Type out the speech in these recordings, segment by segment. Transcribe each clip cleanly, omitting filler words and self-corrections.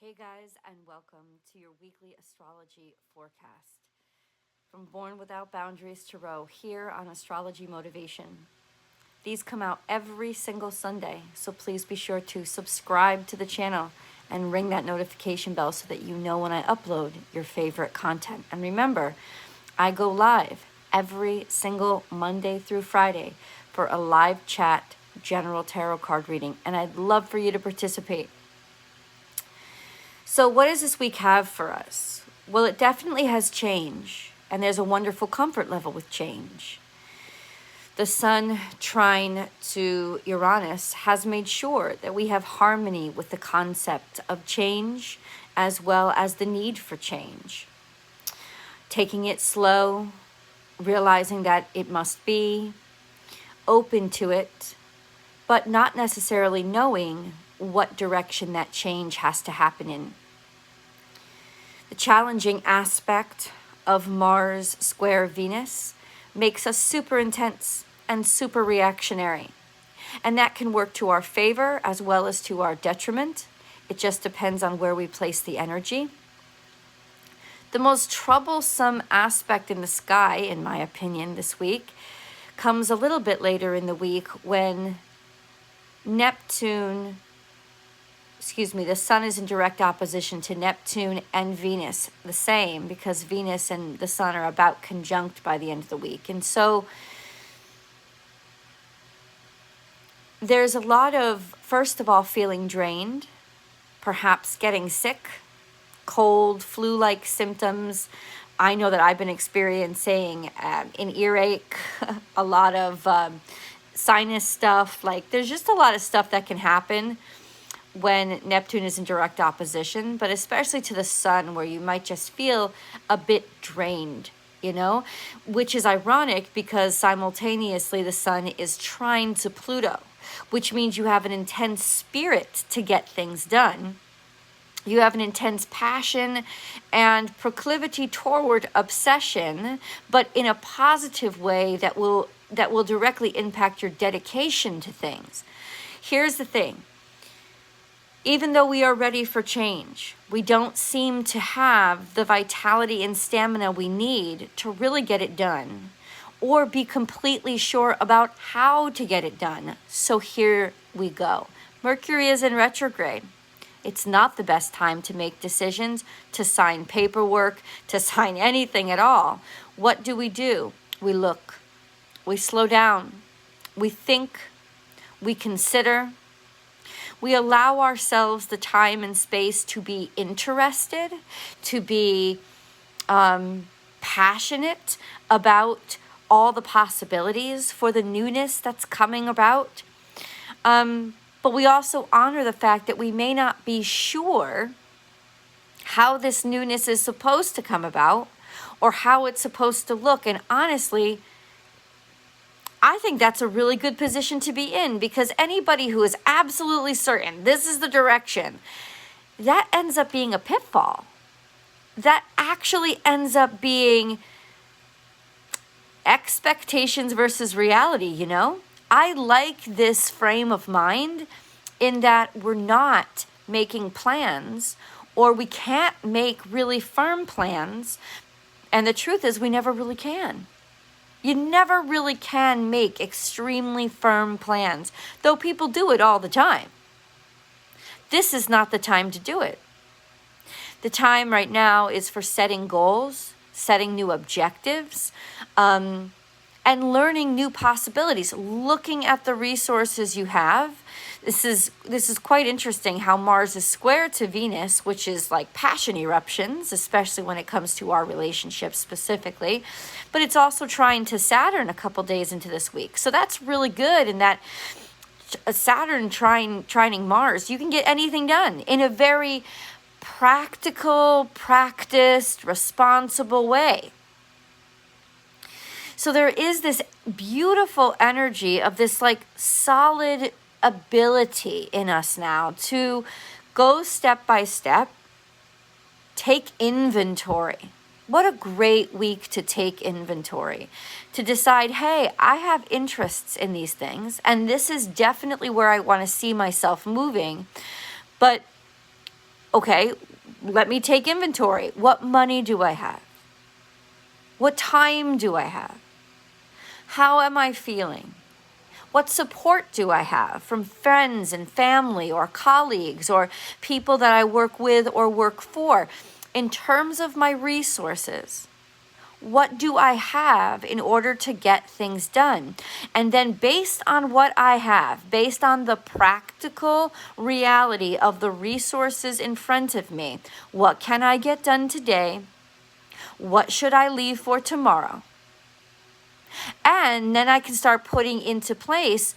Hey guys, and welcome to your weekly astrology forecast. From Born Without Boundaries Tarot here on Astrology Motivation. These come out every single Sunday, so please be sure to subscribe to the channel and ring that notification bell so that you know when I upload your favorite content. And remember, I go live every single Monday through Friday for a live chat general tarot card reading, and I'd love for you to participate. So what does this week have for us? Well, it definitely has change, and there's a wonderful comfort level with change. The Sun trine to Uranus has made sure that we have harmony with the concept of change as well as the need for change. Taking it slow, realizing that it must be, open to it, but not necessarily knowing what direction that change has to happen in. The challenging aspect of Mars square Venus makes us super intense and super reactionary. And that can work to our favor as well as to our detriment. It just depends on where we place the energy. The most troublesome aspect in the sky, in my opinion, this week, comes a little bit later in the week when the Sun is in direct opposition to Neptune and Venus, the same, because Venus and the Sun are about conjunct by the end of the week. And so there's a lot of, first of all, feeling drained, perhaps getting sick, cold, flu-like symptoms. I know that I've been experiencing an earache, a lot of sinus stuff. Like, there's just a lot of stuff that can happen when Neptune is in direct opposition, but especially to the Sun, where you might just feel a bit drained, which is ironic because simultaneously the Sun is trine to Pluto, which means you have an intense spirit to get things done. You have an intense passion and proclivity toward obsession, but in a positive way that will directly impact your dedication to things. Here's the thing. Even though we are ready for change, we don't seem to have the vitality and stamina we need to really get it done or be completely sure about how to get it done. So here we go. Mercury is in retrograde. It's not the best time to make decisions, to sign paperwork, to sign anything at all. What do? We look, we slow down, we think, we consider. We allow ourselves the time and space to be interested, to be passionate about all the possibilities for the newness that's coming about. But we also honor the fact that we may not be sure how this newness is supposed to come about or how it's supposed to look. And honestly, I think that's a really good position to be in, because anybody who is absolutely certain this is the direction, that ends up being a pitfall. That actually ends up being expectations versus reality, I like this frame of mind in that we're not making plans, or we can't make really firm plans. And the truth is we never really can. You never really can make extremely firm plans, though people do it all the time. This is not the time to do it. The time right now is for setting goals, setting new objectives, and learning new possibilities, looking at the resources you have. This is quite interesting how Mars is square to Venus, which is like passion eruptions, especially when it comes to our relationship specifically. But it's also trying to Saturn a couple days into this week. So that's really good in that Saturn trining Mars, you can get anything done in a very practical, practiced, responsible way. So there is this beautiful energy of this like solid ability in us now to go step by step, take inventory. What a great week to take inventory, to decide, hey, I have interests in these things, and this is definitely where I want to see myself moving. But Okay, let me take inventory. What money do I have? What time do I have? How am I feeling? What support do I have from friends and family or colleagues or people that I work with or work for? In terms of my resources, what do I have in order to get things done? And then based on what I have, based on the practical reality of the resources in front of me, what can I get done today? What should I leave for tomorrow? And then I can start putting into place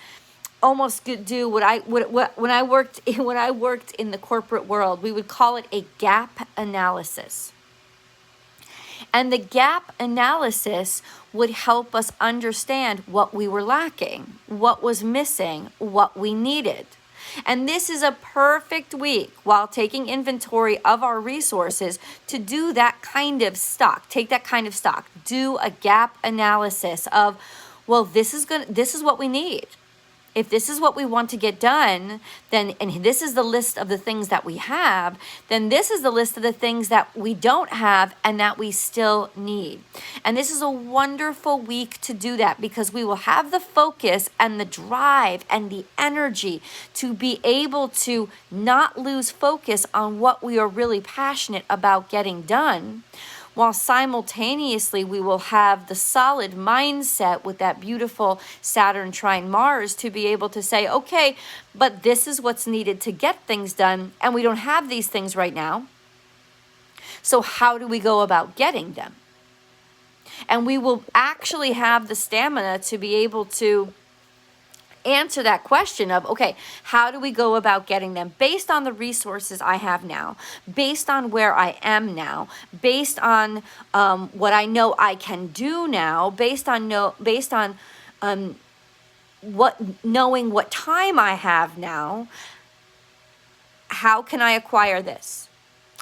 almost do what when I worked in the corporate world, we would call it a gap analysis. And the gap analysis would help us understand what we were lacking, what was missing, what we needed. And this is a perfect week while taking inventory of our resources to do that kind of stock. Take that kind of stock. Do a gap analysis of, well, this is what we need. If this is what we want to get done, then, and this is the list of the things that we have, then this is the list of the things that we don't have and that we still need. And this is a wonderful week to do that because we will have the focus and the drive and the energy to be able to not lose focus on what we are really passionate about getting done, while simultaneously we will have the solid mindset with that beautiful Saturn trine Mars to be able to say, okay, but this is what's needed to get things done, and we don't have these things right now. So how do we go about getting them? And we will actually have the stamina to be able to answer that question of, okay, how do we go about getting them based on the resources I have now, based on where I am now, based on what I know I can do now, based on knowing what time I have now. How can I acquire this?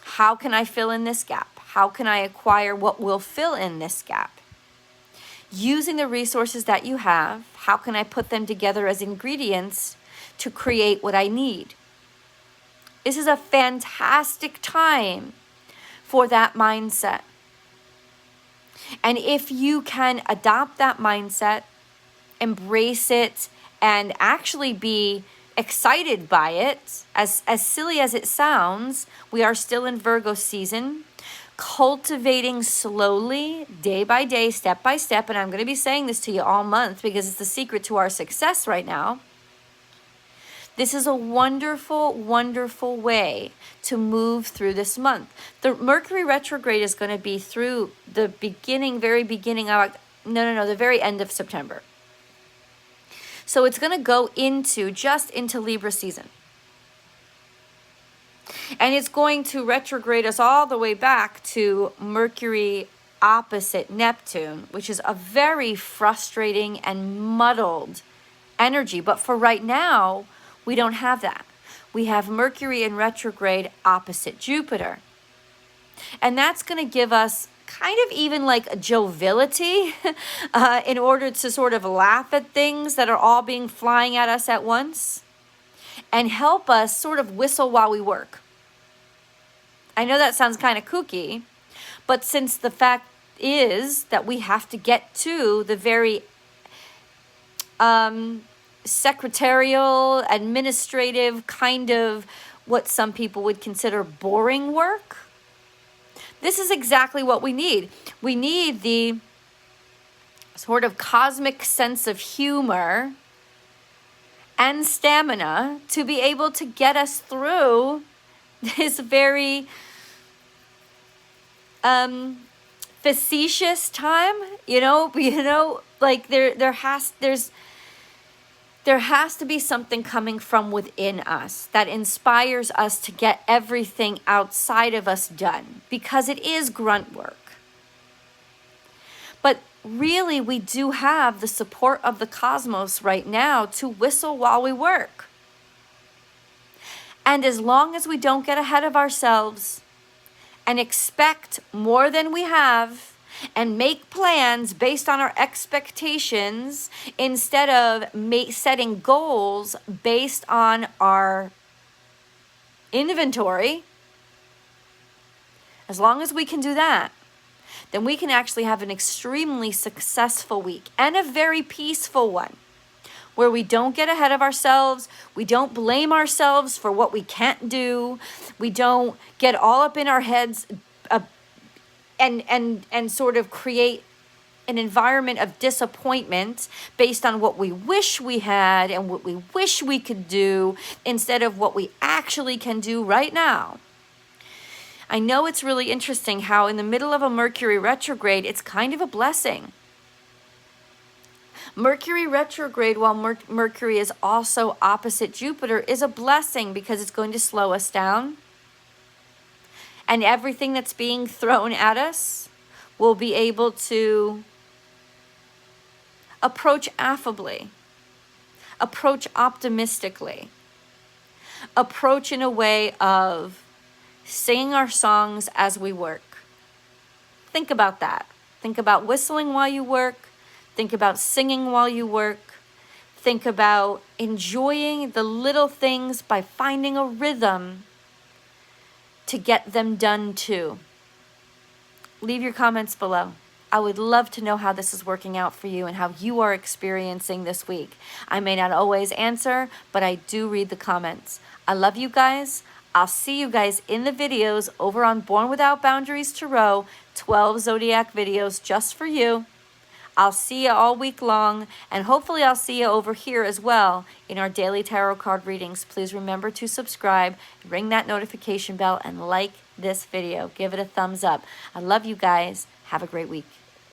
How can I fill in this gap? How can I acquire what will fill in this gap? Using the resources that you have, how can I put them together as ingredients to create what I need? This is a fantastic time for that mindset. And if you can adopt that mindset, embrace it, and actually be excited by it, as silly as it sounds, we are still in Virgo season. Cultivating slowly, day by day, step by step, and I'm going to be saying this to you all month because it's the secret to our success right now. This is a wonderful, wonderful way to move through this month. The Mercury retrograde is going to be through the very end of September. So it's going to go into Libra season. And it's going to retrograde us all the way back to Mercury opposite Neptune, which is a very frustrating and muddled energy. But for right now, we don't have that. We have Mercury in retrograde opposite Jupiter. And that's going to give us kind of even like a joviality in order to sort of laugh at things that are all being flying at us at once and help us sort of whistle while we work. I know that sounds kind of kooky, but since the fact is that we have to get to the very secretarial, administrative kind of what some people would consider boring work, this is exactly what we need. We need the sort of cosmic sense of humor and stamina to be able to get us through this very facetious time, like there has to be something coming from within us that inspires us to get everything outside of us done, because it is grunt work. But really, we do have the support of the cosmos right now to whistle while we work. And as long as we don't get ahead of ourselves and expect more than we have and make plans based on our expectations instead of setting goals based on our inventory, as long as we can do that, then we can actually have an extremely successful week and a very peaceful one, where we don't get ahead of ourselves, we don't blame ourselves for what we can't do, we don't get all up in our heads and sort of create an environment of disappointment based on what we wish we had and what we wish we could do instead of what we actually can do right now. I know it's really interesting how in the middle of a Mercury retrograde, it's kind of a blessing. Mercury retrograde, while Mercury is also opposite Jupiter, is a blessing because it's going to slow us down. And everything that's being thrown at us will be able to approach affably, approach optimistically, approach in a way of singing our songs as we work. Think about that. Think about whistling while you work. Think about singing while you work. Think about enjoying the little things by finding a rhythm to get them done too. Leave your comments below. I would love to know how this is working out for you and how you are experiencing this week. I may not always answer, but I do read the comments. I love you guys. I'll see you guys in the videos over on Born Without Boundaries Tarot, 12 zodiac videos just for you. I'll see you all week long, and hopefully I'll see you over here as well in our daily tarot card readings. Please remember to subscribe, ring that notification bell, and like this video. Give it a thumbs up. I love you guys. Have a great week.